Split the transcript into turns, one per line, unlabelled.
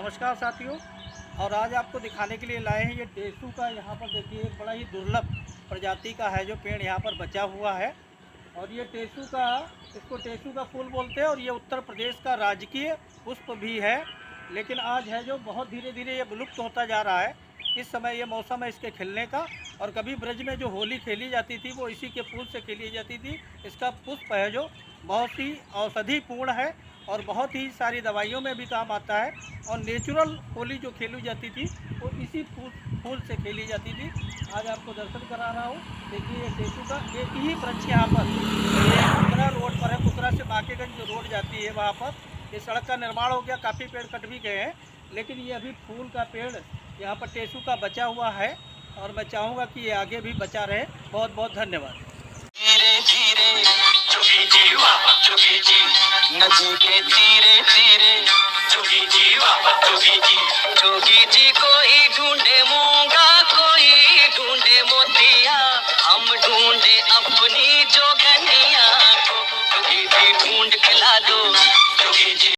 नमस्कार साथियों। और आज आपको दिखाने के लिए लाए हैं ये टेसू का। यहाँ पर देखिए एक बड़ा ही दुर्लभ प्रजाति का है जो पेड़ यहाँ पर बचा हुआ है। और ये टेसू का, इसको टेसू का फूल बोलते हैं और ये उत्तर प्रदेश का राजकीय पुष्प भी है। लेकिन आज है जो बहुत धीरे धीरे ये विलुप्त होता जा रहा है। इस समय ये मौसम है इसके खिलने का। और कभी ब्रज में जो होली खेली जाती थी वो इसी के फूल से खेली जाती थी। इसका पुष्प है जो बहुत ही औषधिपूर्ण है और बहुत ही सारी दवाइयों में भी काम आता है। और नेचुरल होली जो खेली जाती थी वो इसी फूल से खेली जाती थी। आज आपको दर्शन करा रहा हूँ। देखिए ये टेसू का एक ही वृक्ष यहाँ पर, ये कुतरा रोड पर है। कुतरा से बाकेगंज जो रोड जाती है वहाँ पर ये सड़क का निर्माण हो गया, काफ़ी पेड़ कट भी गए हैं, लेकिन ये अभी फूल का पेड़ यहाँ पर टेसू का बचा हुआ है। और मैं चाहूँगा कि ये आगे भी बचा रहे। बहुत बहुत धन्यवाद।
धीरे धीरे जोगी जी वाह जोगी जी, नदी के तीरे तीरे जोगी जी वाह जोगी जी कोई ढूंढे मूंगा कोई ढूंढे मोतिया, हम ढूंढे अपनी जोगनिया को, जोगी जी ढूंढ खिला दो जोगी जी।